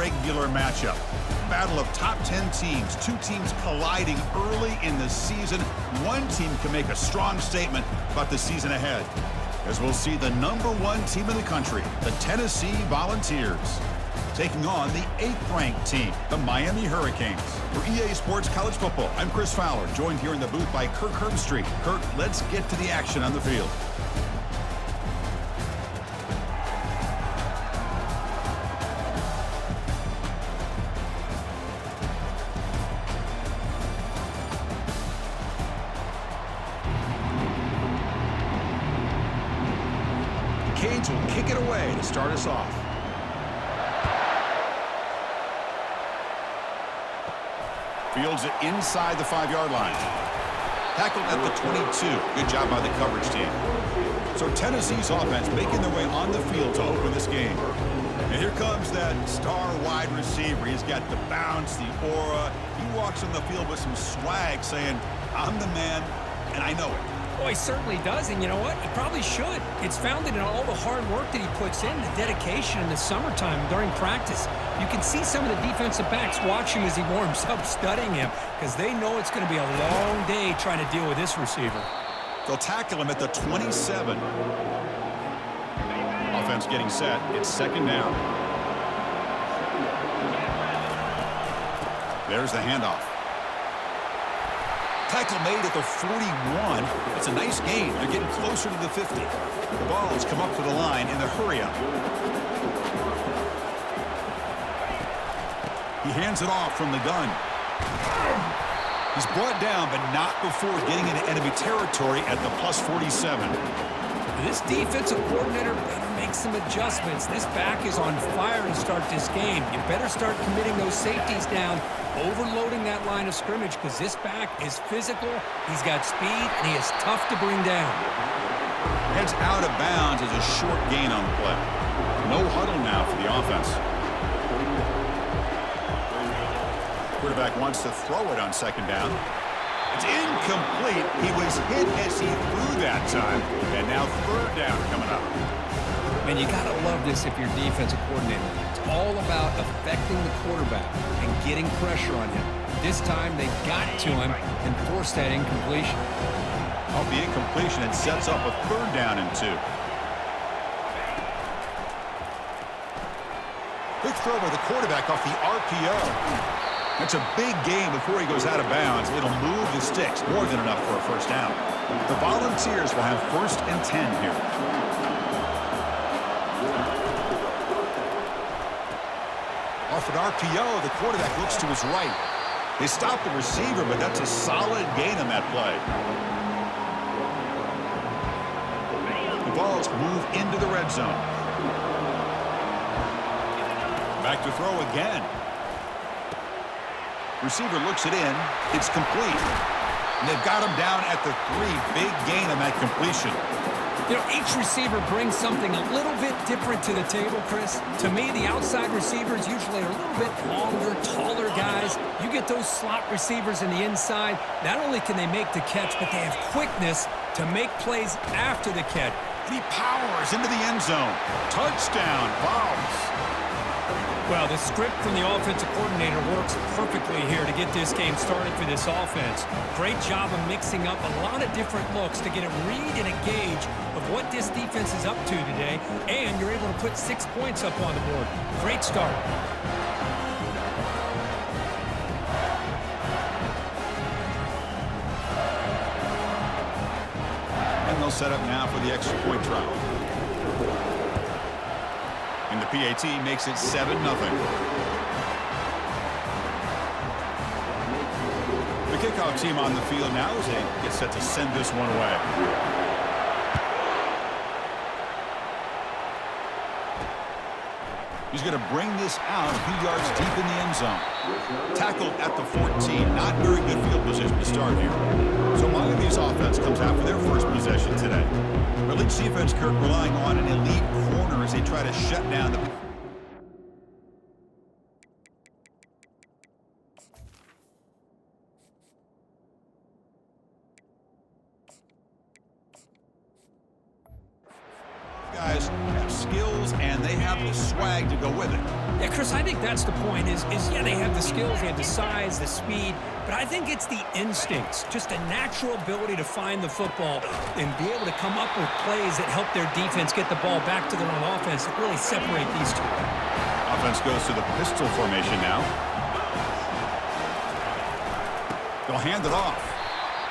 regular matchup. Battle of top 10 teams. Two teams colliding early in the season. One team can make a strong statement about the season ahead, as we'll see the #1 team in the country, the Tennessee Volunteers, taking on the 8th-ranked team, the Miami Hurricanes. For EA Sports College Football, I'm Chris Fowler, joined here in the booth by Kirk Herbstreit. Kirk, let's get to the action on the field. The Canes will kick it away to start us off. Fields it inside the 5-yard line. Tackled at the 22. Good job by the coverage team. So Tennessee's offense making their way on the field to open this game. And here comes that star wide receiver. He's got the bounce, the aura. He walks on the field with some swag saying, I'm the man, and I know it. Well, he certainly does, and you know what? He probably should. It's founded in all the hard work that he puts in, the dedication in the summertime during practice. You can see some of the defensive backs watching as he warms up, studying him, because they know it's going to be a long day trying to deal with this receiver. They'll tackle him at the 27. Offense getting set. It's 2nd down. There's the handoff. Tackle made at the 41. It's a nice gain. They're getting closer to the 50. The ball has come up to the line in the hurry-up. He hands it off from the gun. He's brought down, but not before getting into enemy territory at the +47. This defensive coordinator better make some adjustments. This back is on fire to start this game. You better start committing those safeties down, overloading that line of scrimmage, because this back is physical, he's got speed, and he is tough to bring down. Heads out of bounds as a short gain on the play. No huddle now for the offense. Quarterback wants to throw it on 2nd down. It's incomplete. He was hit as he threw that time. And now 3rd down coming up. Man, you got to love this if you're defensive coordinator. It's all about affecting the quarterback and getting pressure on him. This time they got to him and forced that incompletion. Off the incompletion, it sets up a 3rd down and 2. Quick throw by the quarterback off the RPO. That's a big gain before he goes out of bounds. It'll move the sticks, more than enough for a 1st down. The Volunteers will have 1st and 10 here. Off an RPO, the quarterback looks to his right. They stop the receiver, but that's a solid gain on that play. The balls move into the red zone. Back to throw again. Receiver looks it in. It's complete. And they've got him down at the 3. Big gain on that completion. You know, each receiver brings something a little bit different to the table, Chris. To me, the outside receivers usually are a little bit longer, taller guys. You get those slot receivers in the inside, not only can they make the catch, but they have quickness to make plays after the catch. And he powers into the end zone. Touchdown, Vols. Well, the script from the offensive coordinator works perfectly here to get this game started for this offense. Great job of mixing up a lot of different looks to get a read and a gauge of what this defense is up to today, and you're able to put 6 points up on the board. Great start. And they'll set up now for the extra point try. And the PAT makes it 7-0. The kickoff team on the field now as they get set to send this one away. He's going to bring this out a few yards deep in the end zone. Tackled at the 14. Not very good field position to start here. So Miami's offense comes out for their first possession today. Our Leafs defense, Kirk, relying on an elite corner as they try to shut down the... guys have skills and they have the swag to go with it. Yeah, Chris, I think that's the point yeah, they have the skills, they have the size, the speed, but I think it's the instincts, just a natural ability to find the football and be able to come up with plays that help their defense get the ball back to their own offense that really separate these two. Offense goes to the pistol formation now. They'll hand it off.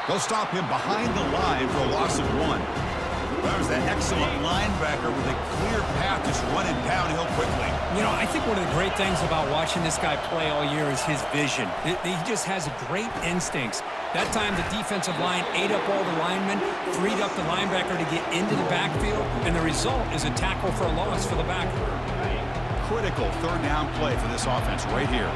They'll stop him behind the line for a loss of 1. That was an excellent linebacker with a clear path just running downhill quickly. You know, I think one of the great things about watching this guy play all year is his vision. He just has great instincts. That time the defensive line ate up all the linemen, freed up the linebacker to get into the backfield, and the result is a tackle for a loss for the backer. Critical third down play for this offense right here.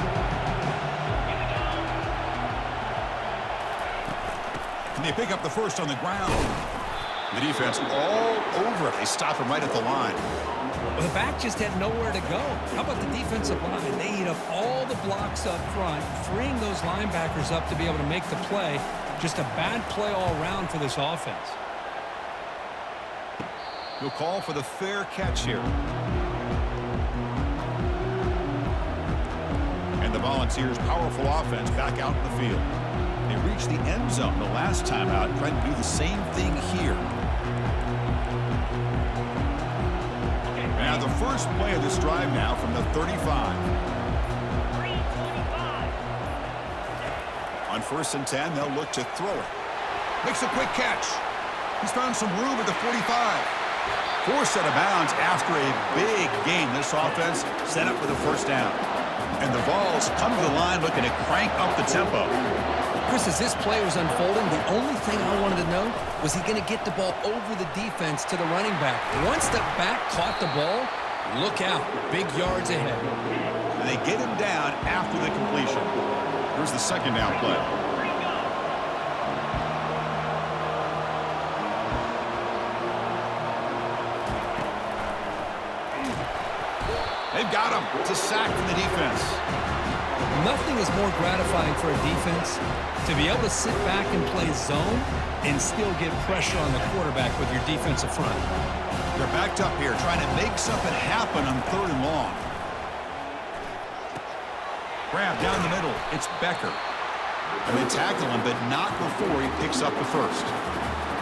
Can they pick up the first on the ground? The defense all over it. They stop him right at the line. Well, the back just had nowhere to go. How about the defensive line? They eat up all the blocks up front, freeing those linebackers up to be able to make the play. Just a bad play all around for this offense. He'll call for the fair catch here. And the Volunteers' powerful offense back out in the field. They reached the end zone the last time out, trying to do the same thing here. Now the first play of this drive now from the 35. On 1st and 10, they'll look to throw it. Makes a quick catch. He's found some room at the 45. Forced out of bounds after a big gain. This offense set up for the first down. And the Vols come to the line looking to crank up the tempo. Chris, as this play was unfolding, the only thing I wanted to know was he going to get the ball over the defense to the running back. Once the back caught the ball, look out. Big yards ahead. And they get him down after the completion. Here's the second down play. They've got him. It's a sack from the defense. Nothing is more gratifying for a defense to be able to sit back and play zone and still get pressure on the quarterback with your defensive front. They're backed up here trying to make something happen on 3rd and long. Grab down the middle. It's Becker. And they tackle him, but not before he picks up the first.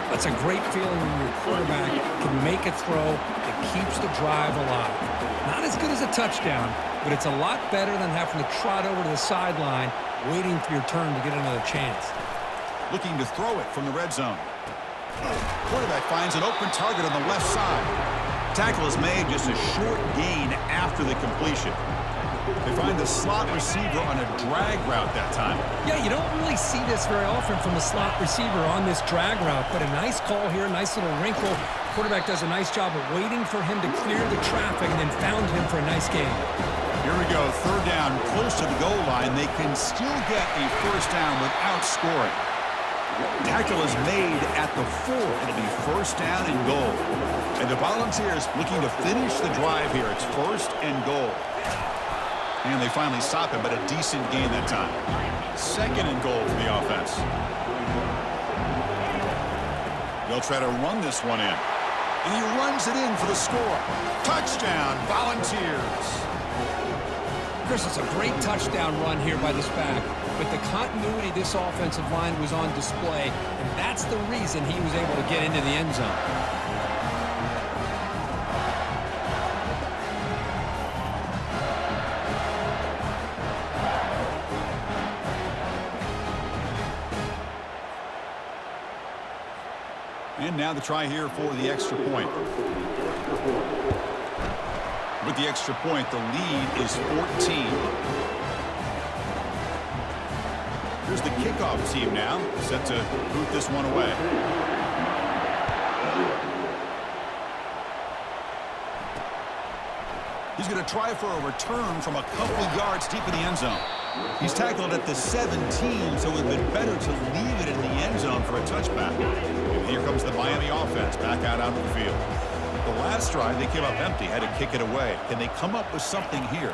That's a great feeling when your quarterback can make a throw that keeps the drive alive. Not as good as a touchdown, but it's a lot better than having to trot over to the sideline waiting for your turn to get another chance. Looking to throw it from the red zone. Quarterback finds an open target on the left side. Tackle is made, just a short gain after the completion. They find the slot receiver on a drag route that time. Yeah, you don't really see this very often from a slot receiver on this drag route, but a nice call here, nice little wrinkle. Quarterback does a nice job of waiting for him to clear the traffic and then found him for a nice gain. Here we go, 3rd down, close to the goal line. They can still get a first down without scoring. Tackle is made at the 4. It'll be 1st down and goal. And the Volunteers looking to finish the drive here. It's 1st and goal. And they finally stop him, but a decent gain that time. 2nd and goal for the offense. They'll try to run this one in. And he runs it in for the score. Touchdown, Volunteers. Chris, it's a great touchdown run here by this back, but the continuity of this offensive line was on display, and that's the reason he was able to get into the end zone. And now the try here for the extra point. With the extra point, the lead is 14. Here's the kickoff team now, set to boot this one away. He's going to try for a return from a couple yards deep in the end zone. He's tackled at the 17, so it would have been better to leave it in the end zone for a touchback. And here comes the Miami offense back out onto the field. The last drive, they came up empty, had to kick it away. Can they come up with something here?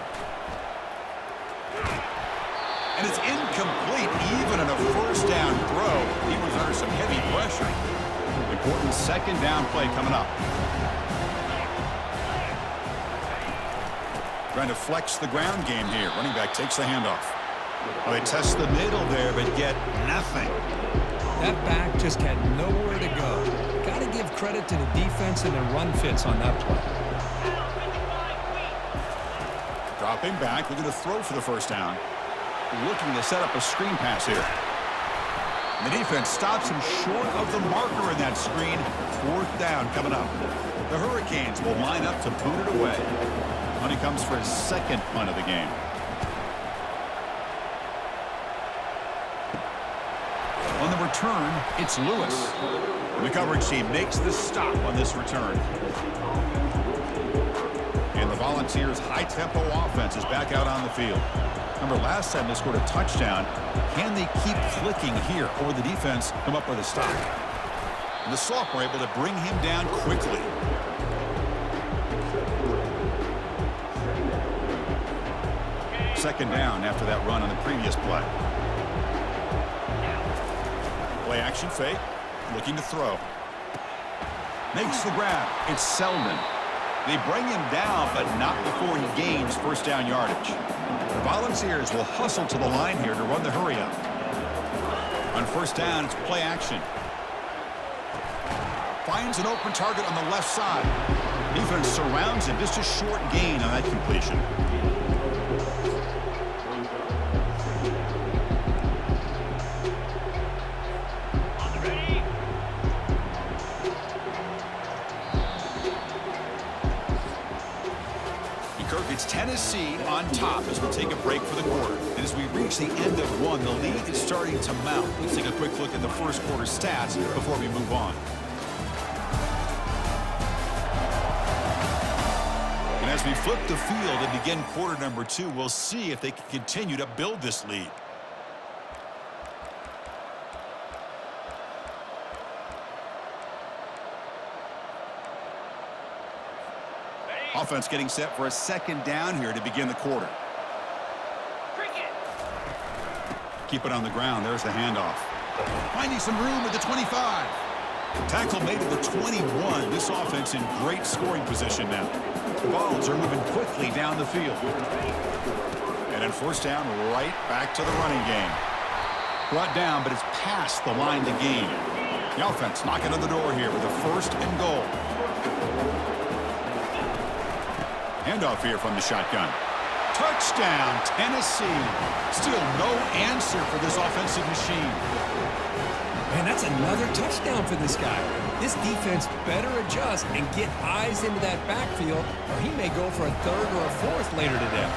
And it's incomplete, even on a first down throw. He was under some heavy pressure. Important 2nd down play coming up. Trying to flex the ground game here. Running back takes the handoff. Well, they test the middle there, but get nothing. That back just had nowhere to go. Got to give credit to the defense and their run fits on that play. Dropping back, looking to throw for the first down. Looking to set up a screen pass here. The defense stops him short of the marker in that screen. 4th down coming up. The Hurricanes will line up to boot it away. Money comes for his 2nd punt of the game. On the return, it's Lewis. The coverage team makes the stop on this return. And the Volunteers' high-tempo offense is back out on the field. Remember, last time they scored a touchdown. Can they keep clicking here, or will the defense come up with a stop? And the Soft were able to bring him down quickly. Second down after that run on the previous play. Play action fake. Looking to throw. Makes the grab. It's Selden. They bring him down, but not before he gains first down yardage. The Volunteers will hustle to the line here to run the hurry up. On first down, it's play action. Finds an open target on the left side. Defense surrounds him. Just a short gain on that completion. It's Tennessee on top as we take a break for the quarter. And as we reach the end of one, the lead is starting to mount. Let's take a quick look at the first quarter stats before we move on. And as we flip the field and begin quarter number 2, we'll see if they can continue to build this lead. Offense getting set for a second down here to begin the quarter. Keep it on the ground. There's the handoff. Finding some room at the 25. Tackle made at the 21. This offense in great scoring position now. The Vols are moving quickly down the field. And on first down, right back to the running game. Brought down, but it's past the line to gain. The offense knocking on the door here with a 1st and goal. Handoff here from the shotgun. Touchdown, Tennessee. Still no answer for this offensive machine. Man, that's another touchdown for this guy. This defense better adjust and get eyes into that backfield, or he may go for a 3rd or a 4th later today.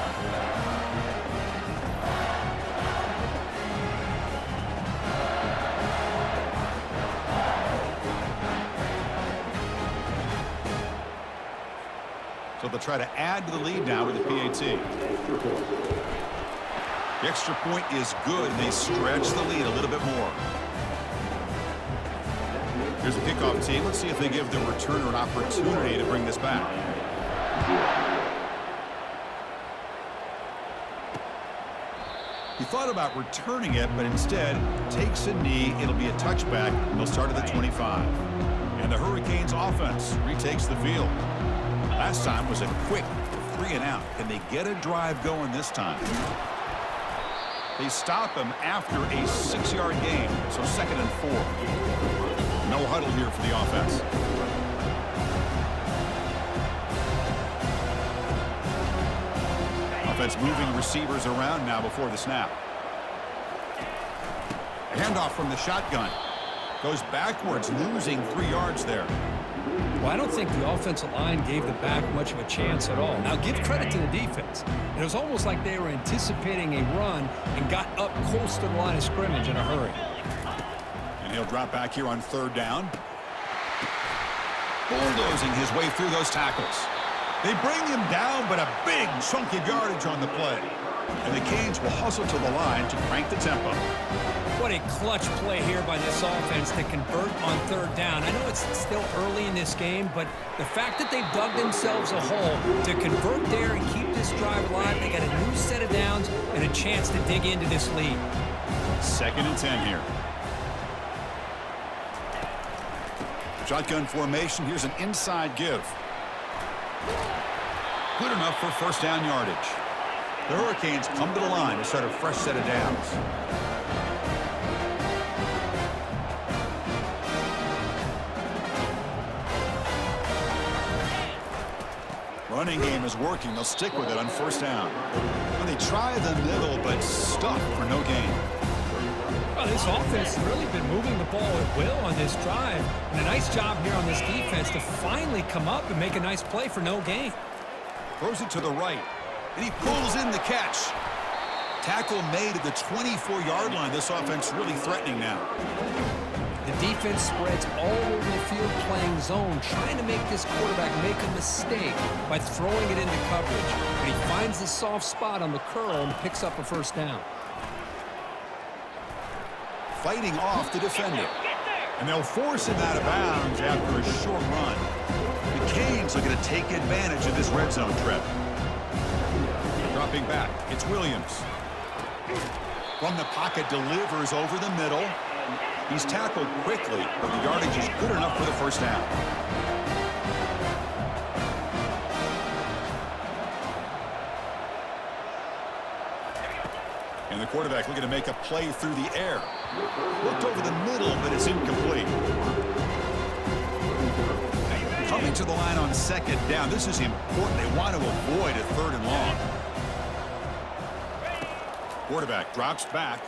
So they'll try to add to the lead now with the PAT. The extra point is good. They stretch the lead a little bit more. Here's a kickoff team. Let's see if they give the returner an opportunity to bring this back. He thought about returning it, but instead takes a knee. It'll be a touchback. They'll start at the 25. And the Hurricanes offense retakes the field. Last time was a quick 3 and out. Can they get a drive going this time? They stop him after a 6-yard gain, so 2nd and 4. No huddle here for the offense. Offense moving receivers around now before the snap. A handoff from the shotgun. Goes backwards, losing 3 yards there. Well, I don't think the offensive line gave the back much of a chance at all. Now, give credit to the defense. It was almost like they were anticipating a run and got up close to the line of scrimmage in a hurry. And he'll drop back here on 3rd down. Bulldozing his way through those tackles. They bring him down, but a big chunk of yardage on the play. And the Canes will hustle to the line to crank the tempo. What a clutch play here by this offense to convert on 3rd down. I know it's still early in this game, but the fact that they've dug themselves a hole to convert there and keep this drive alive, they got a new set of downs and a chance to dig into this lead. 2nd and 10 here. Shotgun formation. Here's an inside give. Good enough for first down yardage. The Hurricanes come to the line to start a fresh set of downs. Running game is working. They'll stick with it on first down. And they try the middle, but stuck for no gain. Well, this offense has really been moving the ball at will on this drive. And a nice job here on this defense to finally come up and make a nice play for no gain. Throws it to the right, and he pulls in the catch. Tackle made at the 24-yard line. This offense really threatening now. The defense spreads all over the field playing zone, trying to make this quarterback make a mistake by throwing it into coverage. But he finds the soft spot on the curl and picks up a first down. Fighting off the defender. And they'll force him out of bounds after a short run. The Canes are going to take advantage of this red zone trip. Dropping back, it's Williams. From the pocket, delivers over the middle. He's tackled quickly, but the yardage is good enough for the first down. And the quarterback looking to make a play through the air. Looked over the middle, but it's incomplete. Coming to the line on second down. This is important. They want to avoid a third and long. Quarterback drops back.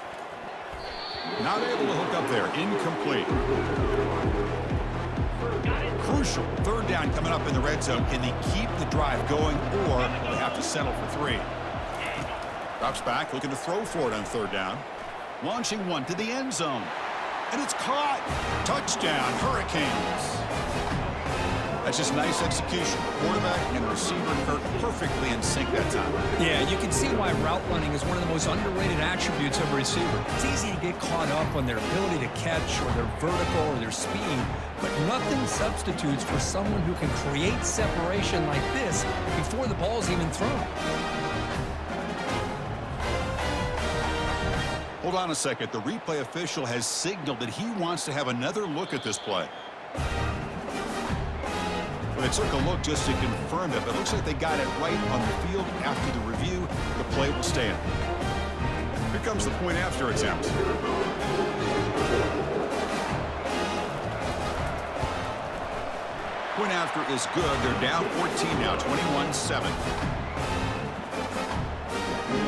Not able to hook up there. Incomplete. Crucial. Third down coming up in the red zone. Can they keep the drive going, or will they have to settle for 3? Drops back, looking to throw for it on third down. Launching one to the end zone. And it's caught. Touchdown, Hurricanes. That's just nice execution. Quarterback and receiver Kirk perfectly in sync that time. Yeah, you can see why route running is one of the most underrated attributes of a receiver. It's easy to get caught up on their ability to catch or their vertical or their speed, but nothing substitutes for someone who can create separation like this before the ball's even thrown. Hold on a second. The replay official has signaled that he wants to have another look at this play. Well, they took a look just to confirm it, but it looks like they got it right on the field. After the review, the play will stand. Here comes the point after attempt. Point after is good. They're down 14 now, 21-7.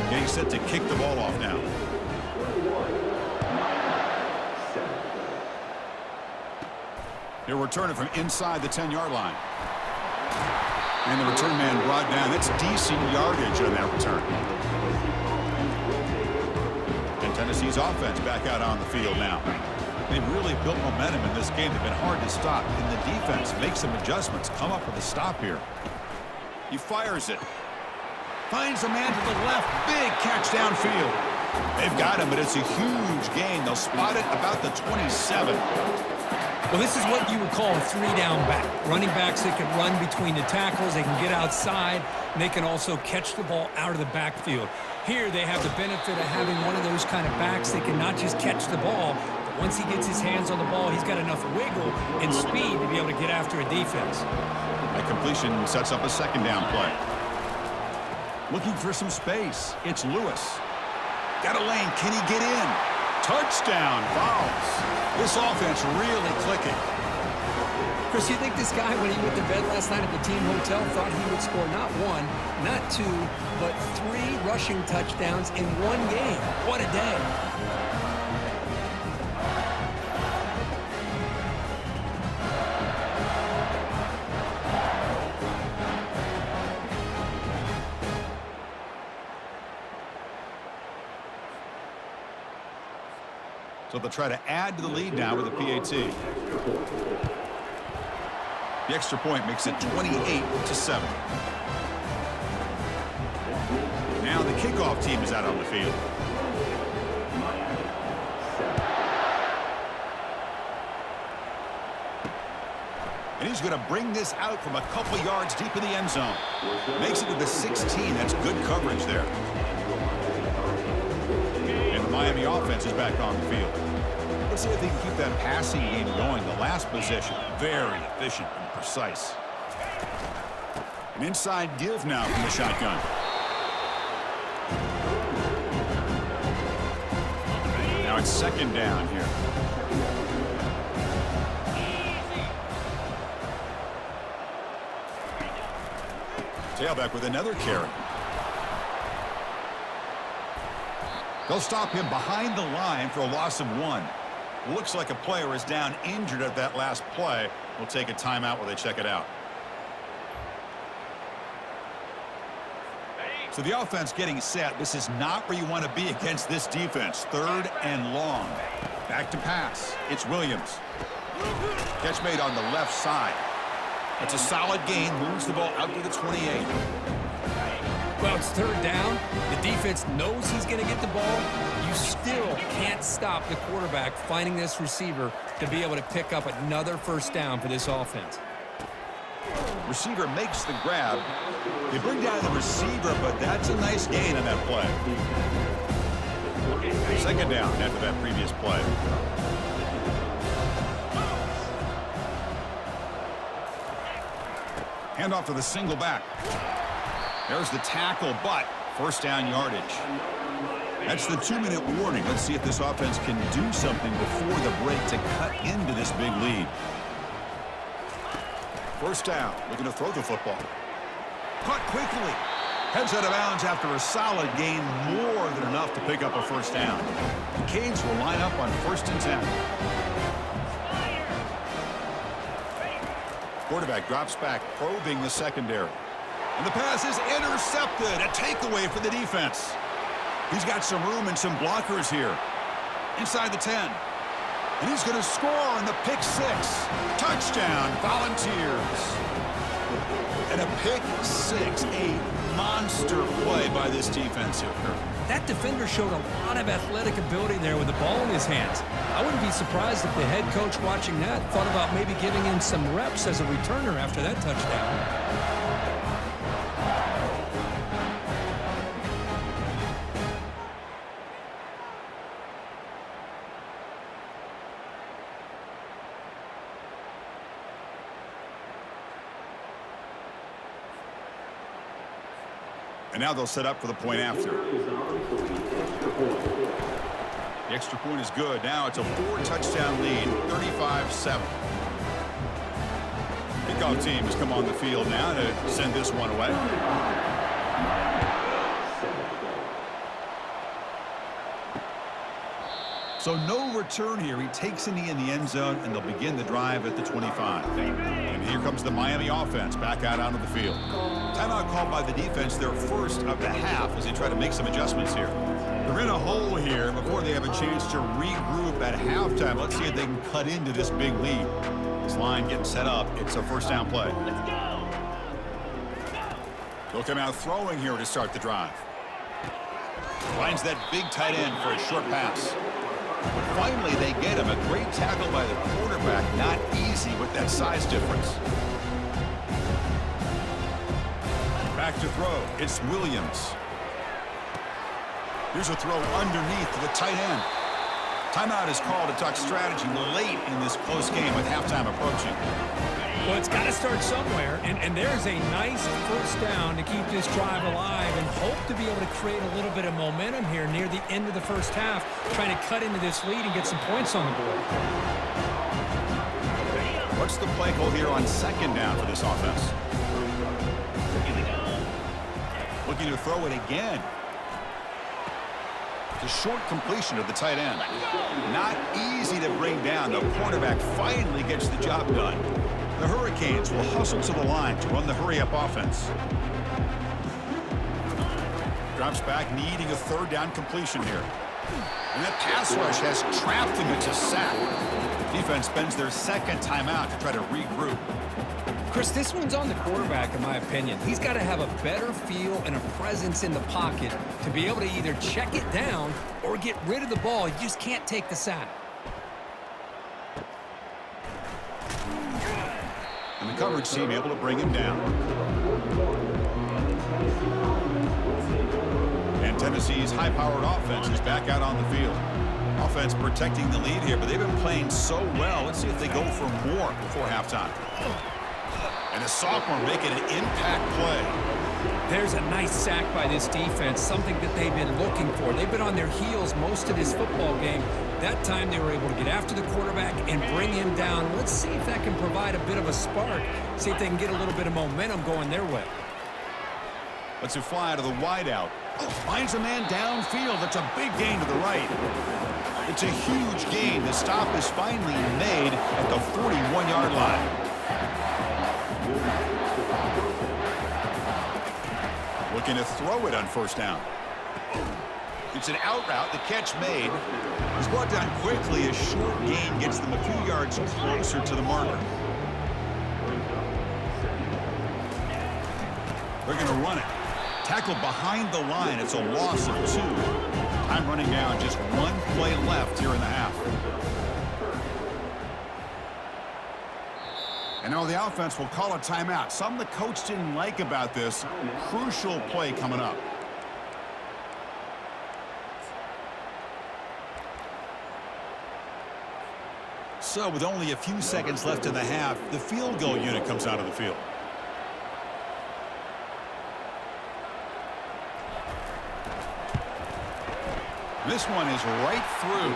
Getting set to kick the ball off now. They'll return it from inside the 10-yard line. And the return man brought down. That's decent yardage on that return. And Tennessee's offense back out on the field now. They've really built momentum in this game. They've been hard to stop. And the defense makes some adjustments. Come up with a stop here. He fires it. Finds a man to the left. Big catch downfield. They've got him, but it's a huge gain. They'll spot it about the 27. Well, this is what you would call a three-down back. Running backs that can run between the tackles, they can get outside, and they can also catch the ball out of the backfield. Here, they have the benefit of having one of those kind of backs that can not just catch the ball, but once he gets his hands on the ball, he's got enough wiggle and speed to be able to get after a defense. That completion sets up a second down play. Looking for some space. It's Lewis. Got a lane. Can he get in? Touchdown. Fouls. This offense really clicking. Chris, you think this guy, when he went to bed last night at the team hotel, thought he would score not 1, not 2, but 3 rushing touchdowns in one game? What a day. So they'll try to add to the lead now with a PAT. The extra point makes it 28-7. Now the kickoff team is out on the field. And he's going to bring this out from a couple yards deep in the end zone. Makes it to the 16. That's good coverage there. Miami offense is back on the field. Let's see if they can keep that passing game going. The last possession, very efficient and precise. An inside give now from the shotgun. Now it's second down here. Tailback with another carry. They'll stop him behind the line for a loss of 1. Looks like a player is down injured at that last play. We'll take a timeout while they check it out. So the offense getting set. This is not where you want to be against this defense. 3rd and long. Back to pass. It's Williams. Catch made on the left side. It's a solid gain. Moves the ball out to the 28. Well, it's 3rd down. The defense knows he's going to get the ball. You still can't stop the quarterback finding this receiver to be able to pick up another 1st down for this offense. Receiver makes the grab. They bring down the receiver, but that's a nice gain on that play. 2nd down after that previous play. Handoff to the single back. There's the tackle, but 1st down yardage. That's the 2-minute warning. Let's see if this offense can do something before the break to cut into this big lead. 1st down, looking to throw the football. Caught quickly. Heads out of bounds after a solid gain, more than enough to pick up a 1st down. The Canes will line up on 1st and 10. Quarterback drops back, probing the secondary. And the pass is intercepted. A takeaway for the defense. He's got some room and some blockers here. Inside the 10. And he's going to score on the pick 6. Touchdown, Volunteers. And a pick 6, a monster play by this defense here. That defender showed a lot of athletic ability there with the ball in his hands. I wouldn't be surprised if the head coach watching that thought about maybe giving him some reps as a returner after that touchdown. And now they'll set up for the point after. The extra point is good. Now it's a 4-touchdown lead, 35-7. Kickoff team has come on the field now to send this one away. So no return here. He takes a knee in the end zone, and they'll begin the drive at the 25. And here comes the Miami offense back out onto the field. Timeout called by the defense, their 1st of the half, as they try to make some adjustments here. They're in a hole here before they have a chance to regroup at halftime. Let's see if they can cut into this big lead. This line getting set up. It's a 1st down play. They'll come out throwing here to start the drive. Finds that big tight end for a short pass. But finally, they get him. A great tackle by the quarterback. Not easy with that size difference. Back to throw. It's Williams. Here's a throw underneath to the tight end. Timeout is called to talk strategy late in this close game with halftime approaching. Well, it's got to start somewhere, and there's a nice 1st down to keep this drive alive and hope to be able to create a little bit of momentum here near the end of the 1st half, trying to cut into this lead and get some points on the board. What's the play call here on 2nd down for this offense? Looking to throw it again. It's a short completion of the tight end. Not easy to bring down. The quarterback finally gets the job done. The Hurricanes will hustle to the line to run the hurry-up offense. Drops back, needing a 3rd down completion here. And that pass rush has trapped him into sack. The defense spends their 2nd timeout to try to regroup. Chris, this one's on the quarterback, in my opinion. He's got to have a better feel and a presence in the pocket to be able to either check it down or get rid of the ball. You just can't take the sack. And the coverage team able to bring him down. And Tennessee's high-powered offense is back out on the field. Offense protecting the lead here, but they've been playing so well. Let's see if they go for more before halftime. And the sophomore making an impact play. There's a nice sack by this defense, something that they've been looking for. They've been on their heels most of this football game. That time they were able to get after the quarterback and bring him down. Let's see if that can provide a bit of a spark. See if they can get a little bit of momentum going their way. Let's it fly to the wideout. Oh, finds a man downfield. That's a big gain to the right. It's a huge gain. The stop is finally made at the 41-yard line. Looking to throw it on first down. It's an out route. The catch made. He's brought down quickly. A short gain gets them a few yards closer to the marker. They're going to run it. Tackled behind the line. It's a loss of 2. Time running down. Just one play left here in the half. And now the offense will call a timeout. Something the coach didn't like about this. Crucial play coming up. So with only a few seconds left in the half, the field goal unit comes out of the field. This one is right through.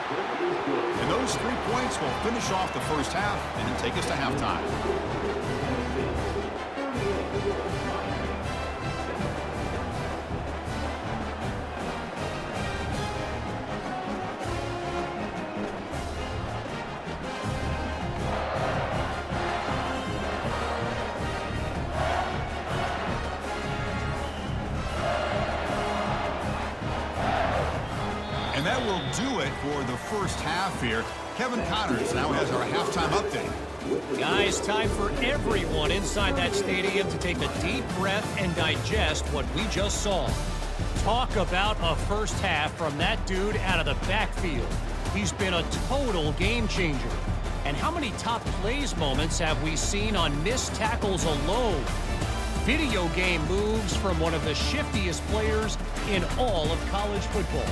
And those 3 points will finish off the first half and then take us to halftime. And that will do it for the first half here. Kevin Connors now has our halftime update. Guys, time for everyone inside that stadium to take a deep breath and digest what we just saw. Talk about a first half from that dude out of the backfield. He's been a total game changer. And how many top plays moments have we seen on missed tackles alone? Video game moves from one of the shiftiest players in all of college football.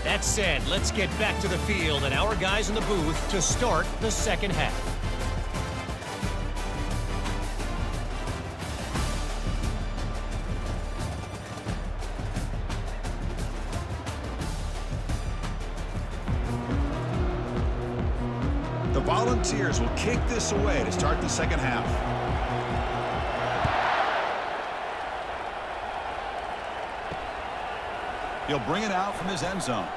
That said, let's get back to the field and our guys in the booth to start the second half. The Volunteers will kick this away to start the second half. He'll bring it out from his end zone.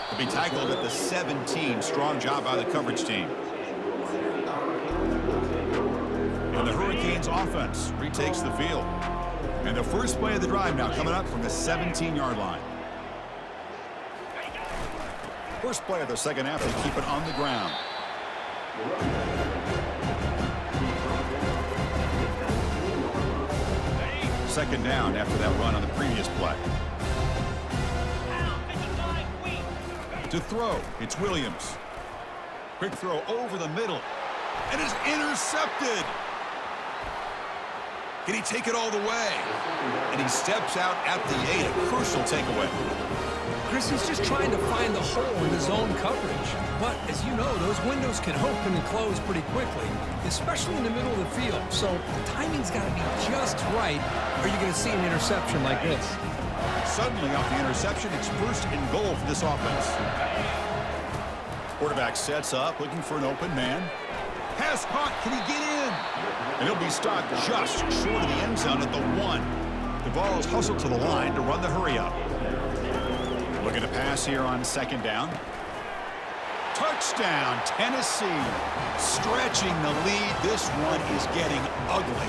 He'll be tackled at the 17. Strong job by the coverage team. And the Hurricanes offense retakes the field. And the first play of the drive now coming up from the 17-yard line. First play of the second half, they keep it on the ground. Second down after that run on the previous play. To throw, it's Williams. Quick throw over the middle. And it's intercepted. Can he take it all the way? And he steps out at the 8. A crucial takeaway. Chris, he's just trying to find the hole in his own coverage. But as you know, those windows can open and close pretty quickly, especially in the middle of the field. So the timing's got to be just right, or you're going to see an interception like this. Suddenly, off the interception, it's first and goal for this offense. Quarterback sets up, looking for an open man. Pass caught. Can he get in? And he'll be stopped just short of the end zone at the 1. The ball is hustled to the line to run the hurry up. Looking to pass here on second down. Touchdown, Tennessee. Stretching the lead. This one is getting ugly.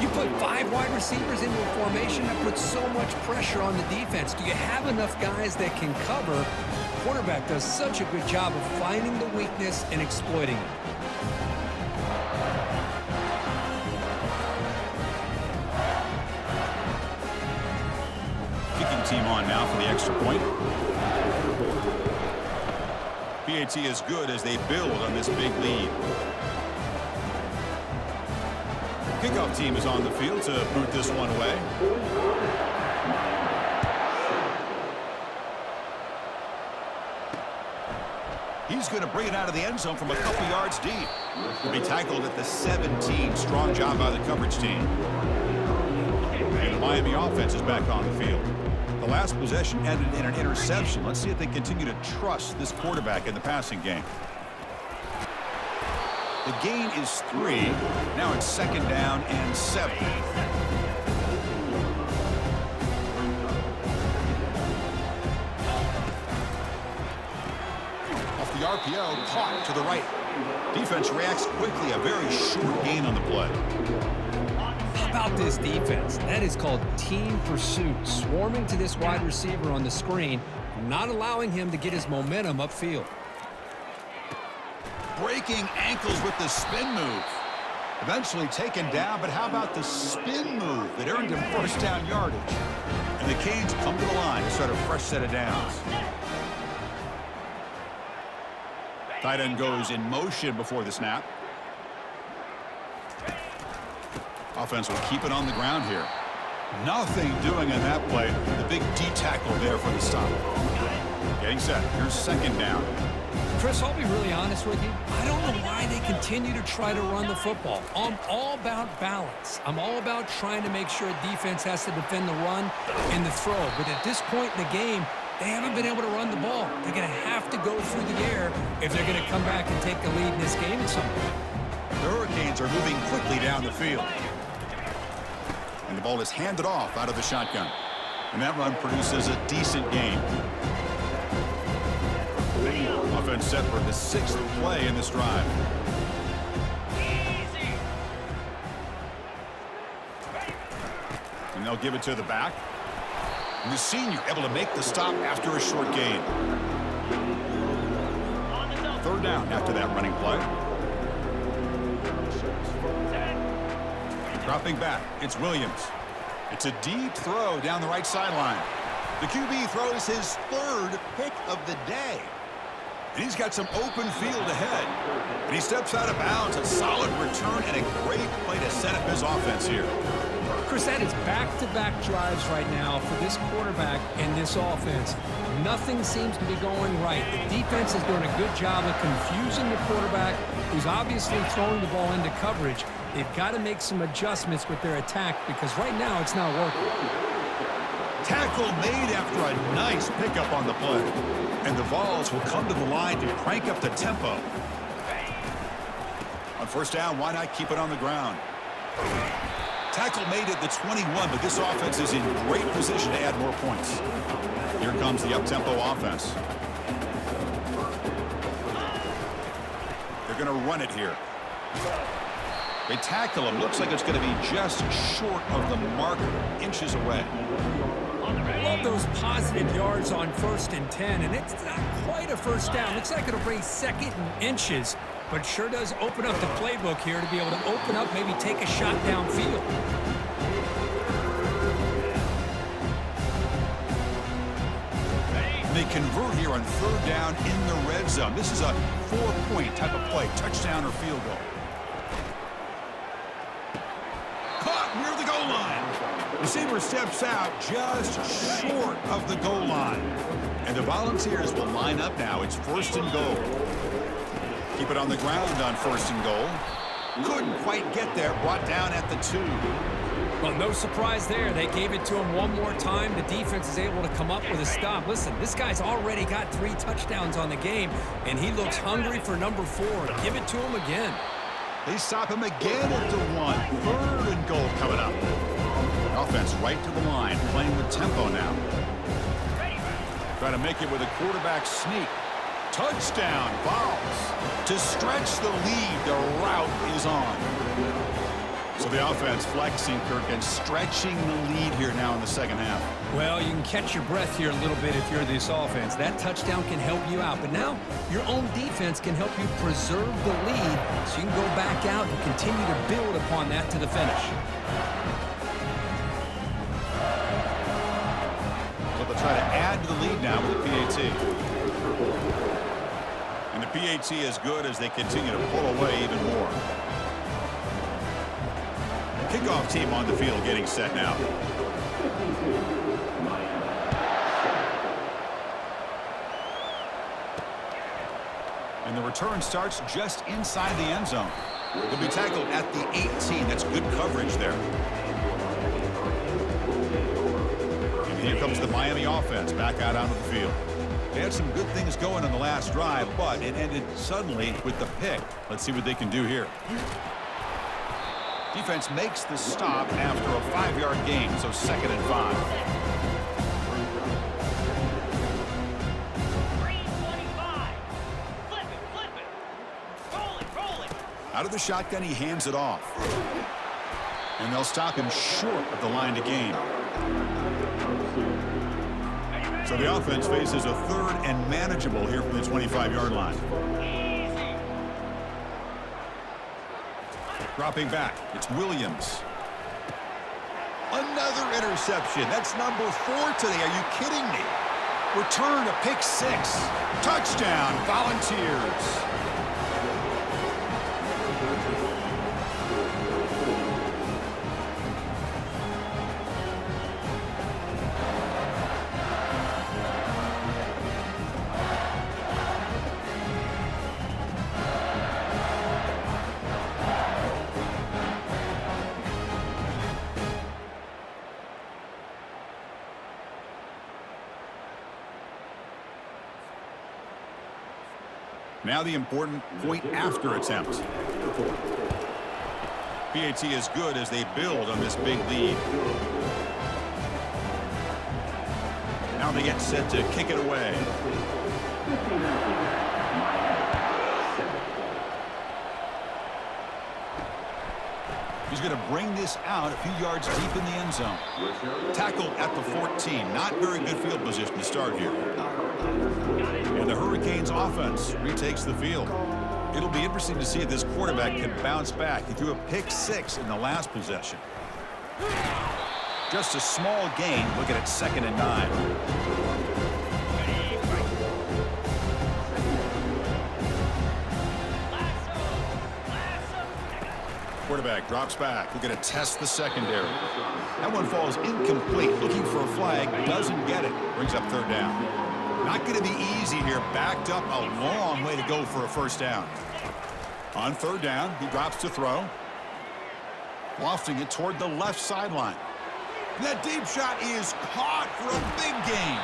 You put 5 wide receivers into a formation that puts so much pressure on the defense. Do you have enough guys that can cover? Quarterback does such a good job of finding the weakness and exploiting it. Kicking team on now for the extra point. PAT is good as they build on this big lead. Kickoff team is on the field to boot this one away. He's He's going to bring it out of the end zone from a couple yards deep. He'll be tackled at the 17. Strong job by the coverage team. And the Miami offense is back on the field. The last possession ended in an interception. Let's see if they continue to trust this quarterback in the passing game. The gain is 3. Now it's 2nd down and 7. Off the RPO, caught to the right. Defense reacts quickly. A very short gain on the play. How about this defense? That is called team pursuit. Swarming to this wide receiver on the screen, not allowing him to get his momentum upfield. Breaking ankles with the spin move. Eventually taken down, but how about the spin move that earned him first down yardage? And the Canes come to the line to start a fresh set of downs. Tight end goes in motion before the snap. Offense will keep it on the ground here. Nothing doing in that play. The big D tackle there for the stop. Getting set. Here's 2nd down. Chris, I'll be really honest with you. I don't know why they continue to try to run the football. I'm all about balance. I'm all about trying to make sure defense has to defend the run and the throw. But at this point in the game, they haven't been able to run the ball. They're going to have to go through the air if they're going to come back and take the lead in this game at some point. The Hurricanes are moving quickly down the field. And the ball is handed off out of the shotgun. And that run produces a decent gain. Offense set for the 6th play in this drive. And they'll give it to the back. And the senior able to make the stop after a short gain. 3rd down after that running play. Dropping back, it's Williams. It's a deep throw down the right sideline. The QB throws his 3rd pick of the day. And he's got some open field ahead. And he steps out of bounds. A solid return and a great play to set up his offense here. Chris, that is back-to-back drives right now for this quarterback and this offense. Nothing seems to be going right. The defense is doing a good job of confusing the quarterback, who's obviously throwing the ball into coverage. They've got to make some adjustments with their attack because right now it's not working. Tackle made after a nice pickup on the play. And the Vols will come to the line to crank up the tempo. On 1st down, why not keep it on the ground? Tackle made at the 21, but this offense is in great position to add more points. Here comes the up-tempo offense. They're going to run it here. They tackle him. Looks like it's going to be just short of the marker, inches away. Love those positive yards on 1st and 10, and it's not quite a first down. Looks like it'll bring 2nd and inches, but sure does open up the playbook here to be able to open up, maybe take a shot downfield. And they convert here on 3rd down in the red zone. This is a 4-point type of play, touchdown or field goal. Caught near the goal line. Receiver steps out just short of the goal line. And the Volunteers will line up now. It's 1st and goal. Keep it on the ground on 1st and goal. Couldn't quite get there. Brought down at the 2. Well, no surprise there. They gave it to him one more time. The defense is able to come up with a stop. Listen, this guy's already got 3 touchdowns on the game, and he looks hungry for number 4. Give it to him again. They stop him again at the 1. 3rd and goal coming up. Offense right to the line, playing with tempo now. Trying to make it with a quarterback sneak. Touchdown, Vols. To stretch the lead, the route is on. So the offense flexing, Kirk, and stretching the lead here now in the 2nd half. Well, you can catch your breath here a little bit if you're this offense. That touchdown can help you out. But now your own defense can help you preserve the lead so you can go back out and continue to build upon that to the finish. So they'll try to add to the lead now with the PAT. And the PAT is good as they continue to pull away even more. Kickoff team on the field getting set now. return starts just inside the end zone. He'll be tackled at the 18. That's good coverage there. And here comes the Miami offense back out onto the field. They had some good things going on the last drive, but it ended suddenly with the pick. Let's see what they can do here. Defense makes the stop after a 5-yard gain, so 2nd and 5. 325. Flip it. Roll it. Out of the shotgun, he hands it off. And they'll stop him short of the line to gain. So the offense faces a 3rd and manageable here from the 25-yard line. Dropping back, it's Williams. Another interception. That's number 4 today. Are you kidding me? Return to pick 6. Touchdown, Volunteers. Now the important point after attempt. PAT is good as they build on this big lead. Now they get set to kick it away. He's going to bring this out a few yards deep in the end zone. Tackled at the 14. Not very good field position to start here. And the Hurricanes offense retakes the field. It'll be interesting to see if this quarterback can bounce back. He threw a pick 6 in the last possession. Just a small gain. Looking at 2nd and 9. Quarterback drops back. We're going to test the secondary. That one falls incomplete. Looking for a flag. Doesn't get it. Brings up 3rd down. Not going to be easy here. Backed up a long way to go for a 1st down. On 3rd down, he drops to throw. Lofting it toward the left sideline. That deep shot is caught for a big gain.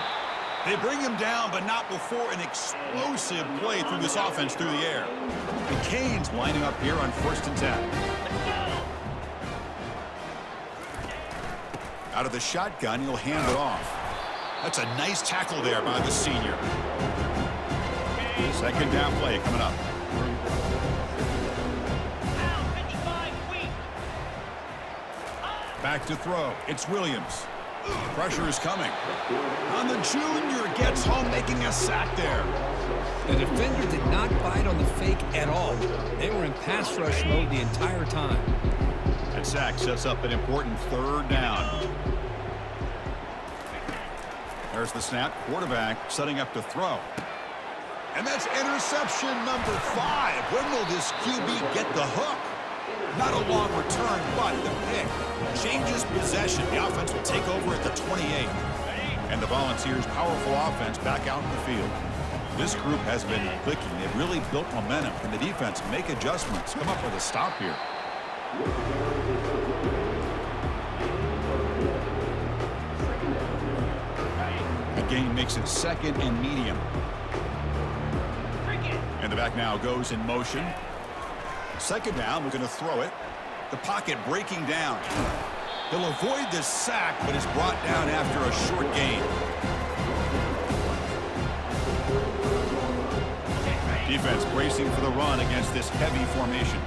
They bring him down, but not before an explosive play through this offense through the air. The Canes lining up here on 1st and 10. Out of the shotgun, he'll hand it off. That's a nice tackle there by the senior. 2nd down play coming up. Back to throw. It's Williams. Pressure is coming. On the junior, gets home, making a sack there. The defender did not bite on the fake at all. They were in pass rush mode the entire time. That sack sets up an important 3rd down. There's the snap. Quarterback setting up to throw. And that's interception number 5. When will this QB get the hook? Not a long return, but the pick changes possession. The offense will take over at the 28. And the Volunteers' powerful offense back out in the field. This group has been clicking. They've really built momentum. Can the defense make adjustments? Come up with a stop here. The gain makes it 2nd and medium. And the back now goes in motion. 2nd down, we're going to throw it. The pocket breaking down. He'll avoid the sack, but is brought down after a short gain. Defense bracing for the run against this heavy formation.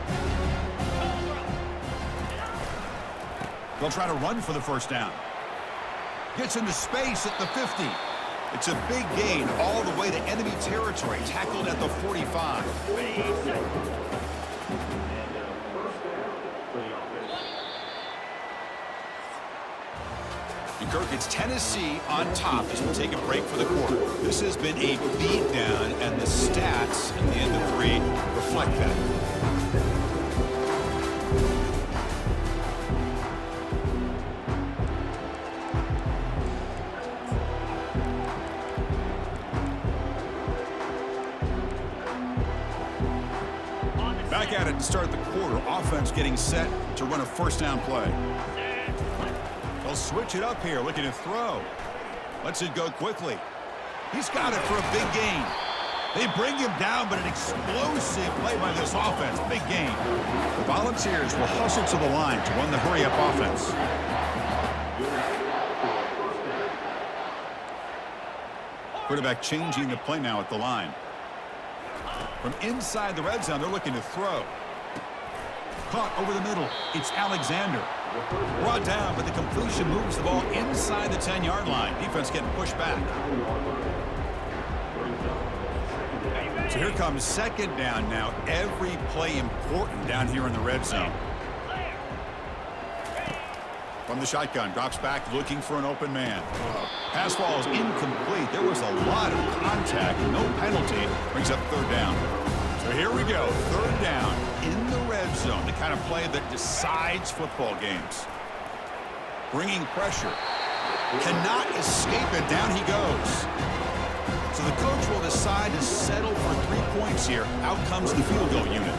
They'll try to run for the 1st down. Gets into space at the 50. It's a big gain all the way to enemy territory. Tackled at the 45. And Kirk, it's Tennessee on top as we take a break for the quarter. This has been a beatdown, and the stats at the end of 3 reflect that. Back at it to start the quarter. Offense getting set to run a first down play. They'll switch it up here, looking to throw. Lets it go quickly. He's got it for a big gain. They bring him down, but an explosive play by this offense. Big gain. The Volunteers will hustle to the line to run the hurry-up offense. Quarterback changing the play now at the line. From inside the red zone, they're looking to throw. Caught over the middle. It's Alexander. Brought down, but the completion moves the ball inside the 10-yard line. Defense getting pushed back. So here comes second down now. Every play important down here in the red zone. From the shotgun, drops back looking for an open man. Pass ball is incomplete. There was a lot of contact. No penalty. Brings up third down. So here we go. Third down in the red zone. The kind of play that decides football games. Bringing pressure. Cannot escape it. Down he goes. So the coach will decide to settle for 3 points here. Out comes the field goal unit.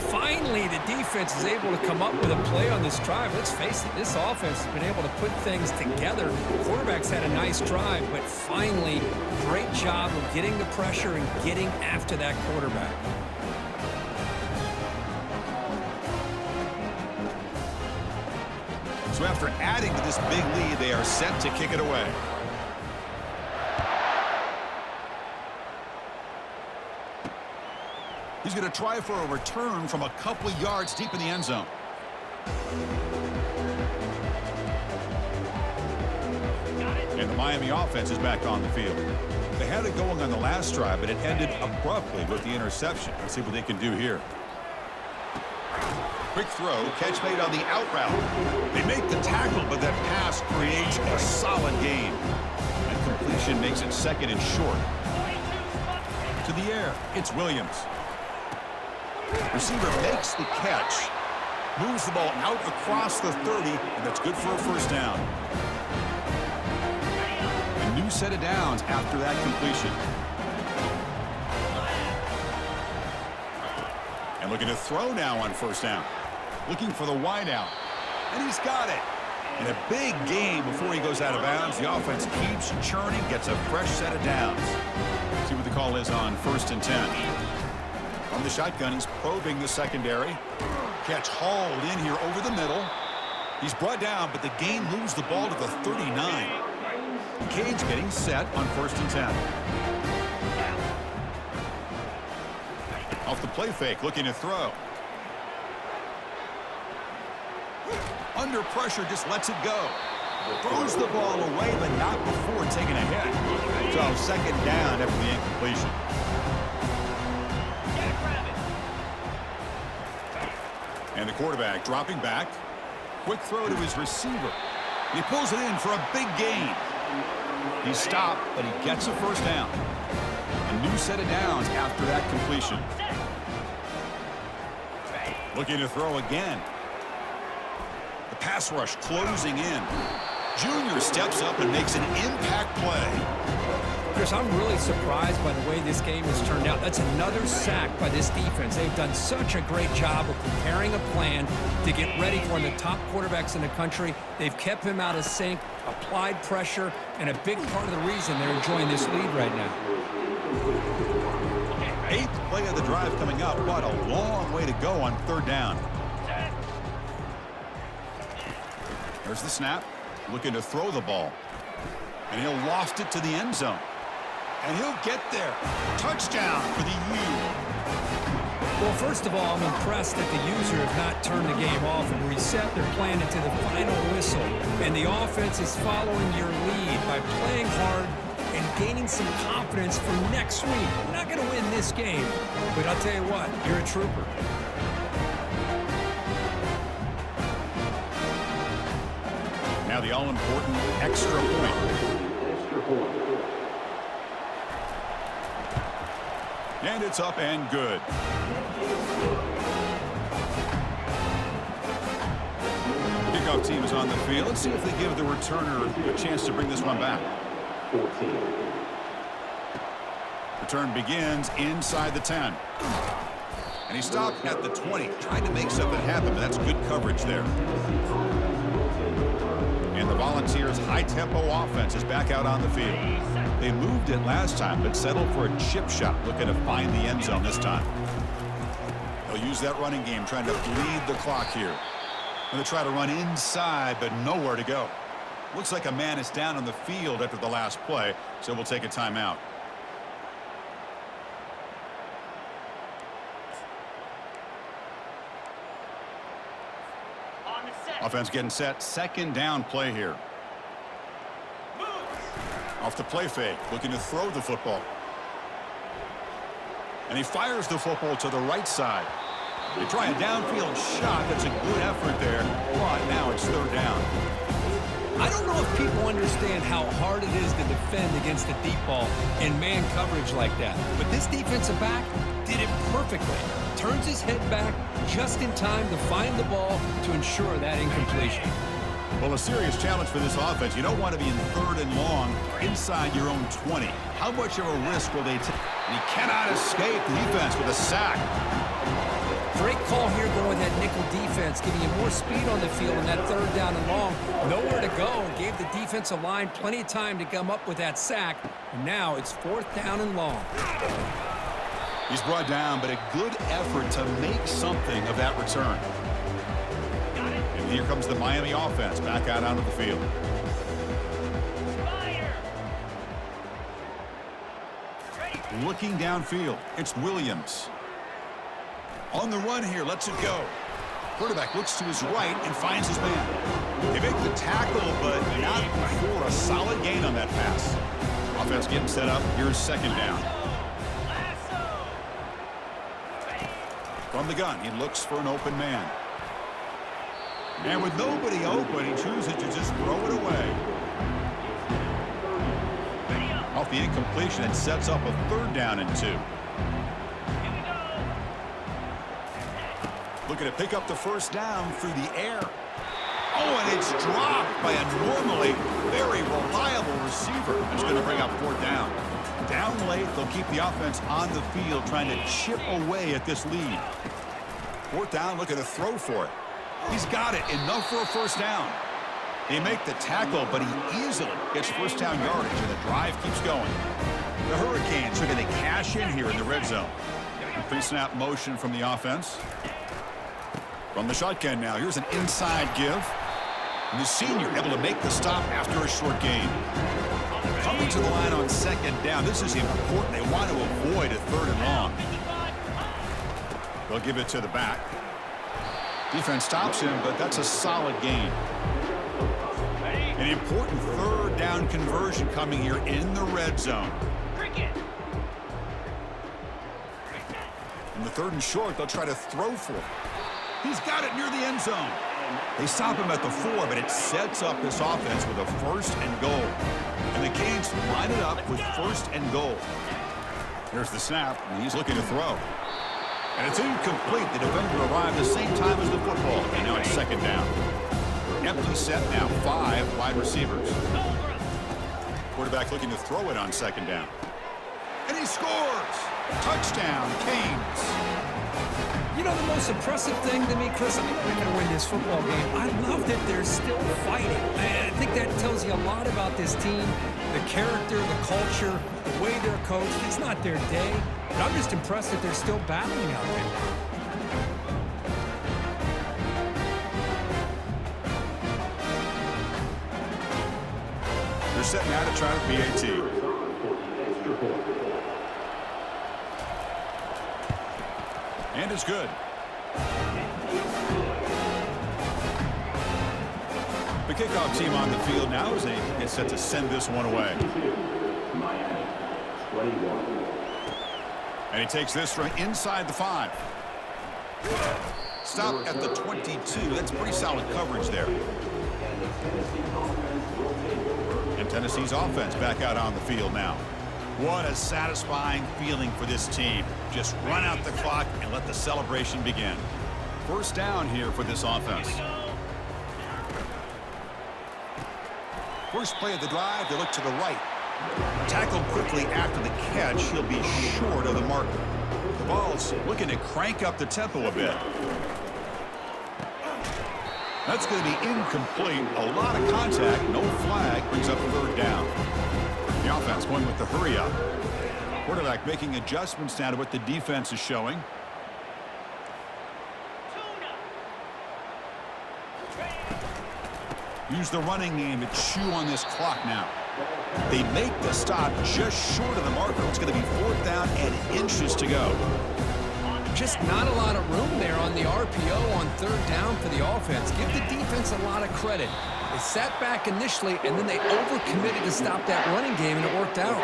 Finally, the defense is able to come up with a play on this drive. Let's face it, this offense has been able to put things together. Quarterback's had a nice drive, but finally, great job of getting the pressure and getting after that quarterback. So after adding to this big lead, they are set to kick it away. He's going to try for a return from a couple yards deep in the end zone. And the Miami offense is back on the field. They had it going on the last drive, but it ended abruptly with the interception. Let's see what they can do here. Quick throw, catch made on the out route. They make the tackle, but that pass creates a solid gain. And completion makes it second and short. To the air, it's Williams. Receiver makes the catch, moves the ball out across the 30, and that's good for a first down. A new set of downs after that completion. And looking to throw now on first down. Looking for the wide out. And he's got it. And a big gain before he goes out of bounds. The offense keeps churning, gets a fresh set of downs. See what the call is on 1st and 10. On the shotgun, he's probing the secondary. Catch hauled in here over the middle. He's brought down, but the gain moves the ball to the 39. Cage getting set on 1st and 10. Off the play fake, looking to throw. Under pressure, just lets it go. Throws the ball away, but not before taking a hit. So second down after the incompletion. And the quarterback dropping back. Quick throw to his receiver. He pulls it in for a big gain. He stopped, but he gets a first down. A new set of downs after that completion. Looking to throw again. The pass rush closing in. Junior steps up and makes an impact play. Chris, I'm really surprised by the way this game has turned out. That's another sack by this defense. They've done such a great job of preparing a plan to get ready for one of the top quarterbacks in the country. They've kept him out of sync, applied pressure, and a big part of the reason they're enjoying this lead right now. 8th play of the drive coming up, but a long way to go on third down. There's the snap, looking to throw the ball. And he'll loft it to the end zone. And he'll get there. Touchdown for the U. Well, first of all, I'm impressed that the User have not turned the game off and reset their plan into the final whistle. And the offense is following your lead by playing hard and gaining some confidence for next week. We're not going to win this game, but I'll tell you what, you're a trooper. Now the all-important extra point. And it's up and good. Kickoff team is on the field. Let's see if they give the returner a chance to bring this one back. 14. Return begins inside the 10. And he stopped at the 20, trying to make something happen, but that's good coverage there. And the Volunteers' high-tempo offense is back out on the field. They moved it last time, but settled for a chip shot, looking to find the end zone this time. They'll use that running game, trying to bleed the clock here. Going to try to run inside, but nowhere to go. Looks like a man is down on the field after the last play, so we'll take a timeout. Offense getting set. Second down play here. Off the play fake, looking to throw the football. And he fires the football to the right side. They try a downfield shot. That's a good effort there. But now it's third down. I don't know if people understand how hard it is to defend against a deep ball in man coverage like that. But this defensive back did it perfectly. Turns his head back just in time to find the ball to ensure that incompletion. Well, a serious challenge for this offense. You don't want to be in third and long inside your own 20. How much of a risk will they take? And he cannot escape the defense with a sack. Great call here going with that nickel defense, giving you more speed on the field on that third down and long. Nowhere to go, and gave the defensive line plenty of time to come up with that sack. And now it's fourth down and long. He's brought down, but a good effort to make something of that return. And here comes the Miami offense back out onto the field. Looking downfield, it's Williams. On the run here, lets it go. Quarterback looks to his right and finds his man. They make the tackle, but not before a solid gain on that pass. Offense getting set up. Here's second down. From the gun, he looks for an open man. And with nobody open, he chooses to just throw it away. Off the incompletion, it sets up a third down and 2. Looking to pick up the first down through the air. Oh, and it's dropped by a normally very reliable receiver. That's going to bring up fourth down. Down late, they'll keep the offense on the field trying to chip away at this lead. Fourth down, looking to throw for it. He's got it, enough for a first down. They make the tackle, but he easily gets first down yardage, and the drive keeps going. The Hurricanes are going to cash in here in the red zone. Pre-snap motion from the offense. From the shotgun now, here's an inside give. And the senior able to make the stop after a short gain. Coming to the line on second down, this is important. They want to avoid a third and long. They'll give it to the back. Defense stops him, but that's a solid gain. An important third down conversion coming here in the red zone. In the third and short, they'll try to throw for it. He's got it near the end zone. They stop him at the 4, but it sets up this offense with a first and goal. And the Canes line it up with first and goal. Here's the snap, and he's looking to throw. And it's incomplete. The defender arrived the same time as the football, and now it's second down. Empty set now, 5 wide receivers. Quarterback looking to throw it on second down. And he scores! Touchdown, Canes. You know the most impressive thing to me, Chris, I mean, they're going to win this football game. I love that they're still fighting. I think that tells you a lot about this team, the character, the culture, the way they're coached. It's not their day, but I'm just impressed that they're still battling out there. They're setting out to try the PAT. And it's good. The kickoff team on the field now as they get set to send this one away. And he takes this from inside the 5. Stop at the 22. That's pretty solid coverage there. And Tennessee's offense back out on the field now. What a satisfying feeling for this team. Just run out the clock and let the celebration begin. First down here for this offense. First play of the drive, they look to the right. Tackled quickly after the catch. He'll be short of the marker. The ball's looking to crank up the tempo a bit. That's going to be incomplete. A lot of contact. No flag. Brings up third down. The offense going with the hurry up. Quarterback making adjustments now to what the defense is showing. Use the running game to chew on this clock now. They make the stop just short of the marker. It's going to be fourth down and inches to go. Just not a lot of room there on the RPO on third down for the offense. Give the defense a lot of credit. They sat back initially, and then they overcommitted to stop that running game, and it worked out.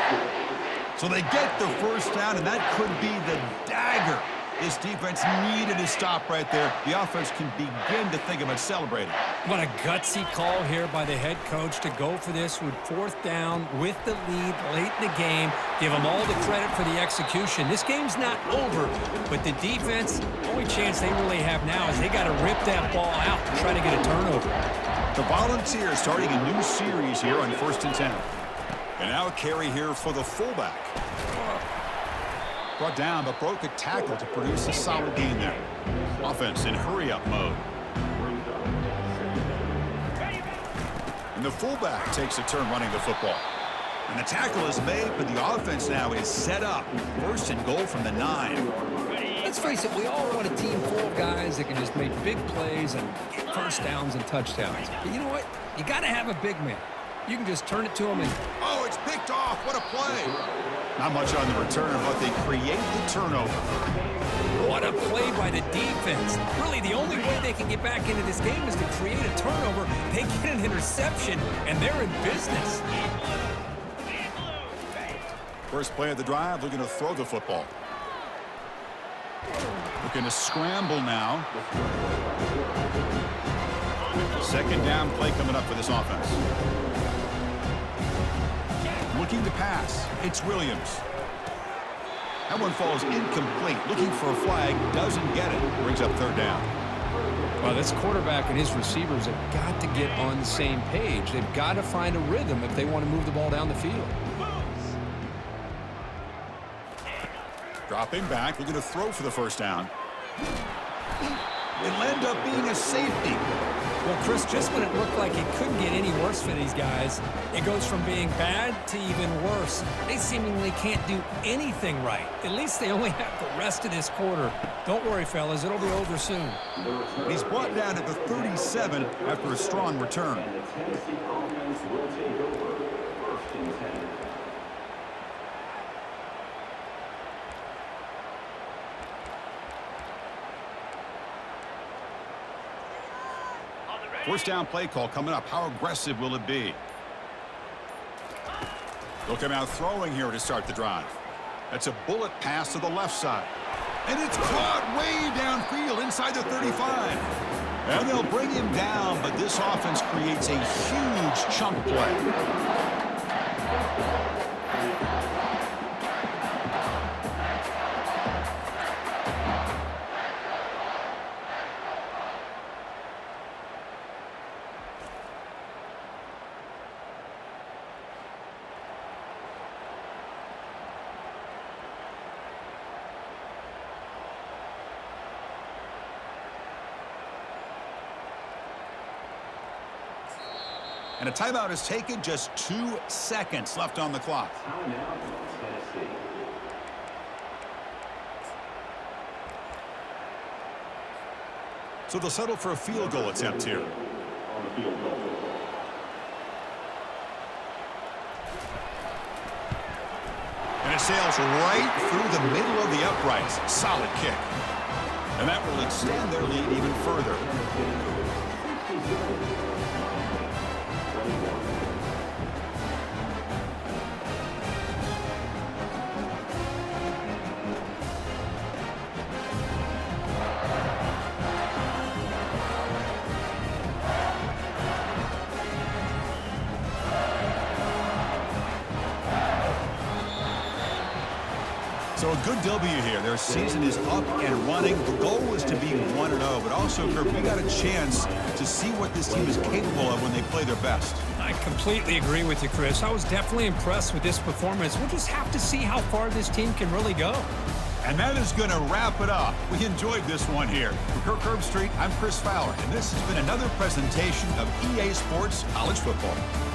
So they get the first down, and that could be the dagger. This defense needed to stop right there. The offense can begin to think about celebrating. What a gutsy call here by the head coach to go for this with fourth down with the lead late in the game. Give them all the credit for the execution. This game's not over, but the defense, the only chance they really have now is they got to rip that ball out and try to get a turnover. The Volunteers starting a new series here on 1st and 10. And now a carry here for the fullback. Brought down, but broke a tackle to produce a solid gain there. Offense in hurry-up mode. And the fullback takes a turn running the football. And the tackle is made, but the offense now is set up. 1st and goal from the 9. Let's face it, we all want a team full of guys that can just make big plays and get first downs and touchdowns. But you know what? You got to have a big man. You can just turn it to him and... Oh, it's picked off. What a play. Not much on the return, but they create the turnover. What a play by the defense. Really, the only way they can get back into this game is to create a turnover. They get an interception, and they're in business. First play of the drive, looking to throw the football. Looking to scramble now. Second down play coming up for this offense. Looking to pass. It's Williams. That one falls incomplete. Looking for a flag. Doesn't get it. Brings up third down. Well, this quarterback and his receivers have got to get on the same page. They've got to find a rhythm if they want to move the ball down the field. Dropping back. Looking to throw for the first down. It'll end up being a safety. Well, Chris, just when it looked like it couldn't get any worse for these guys, it goes from being bad to even worse. They seemingly can't do anything right. At least they only have the rest of this quarter. Don't worry, fellas. It'll be over soon. He's brought down at the 37 after a strong return. First down play call coming up. How aggressive will it be? They'll come out throwing here to start the drive. That's a bullet pass to the left side. And it's caught way downfield inside the 35. And they'll bring him down, but this offense creates a huge chunk play. And a timeout is taken. Just 2 seconds left on the clock. So they'll settle for a field goal attempt here. And it sails right through the middle of the uprights. Solid kick. And that will extend their lead even further. So a good W here. Their season is up and running. The goal is to be 1-0, but also, Kirk, we got a chance to see what this team is capable of when they play their best. I completely agree with you, Chris. I was definitely impressed with this performance. We'll just have to see how far this team can really go. And that is going to wrap it up. We enjoyed this one here. For Kirk Herbstreit, I'm Chris Fowler, and this has been another presentation of EA Sports College Football.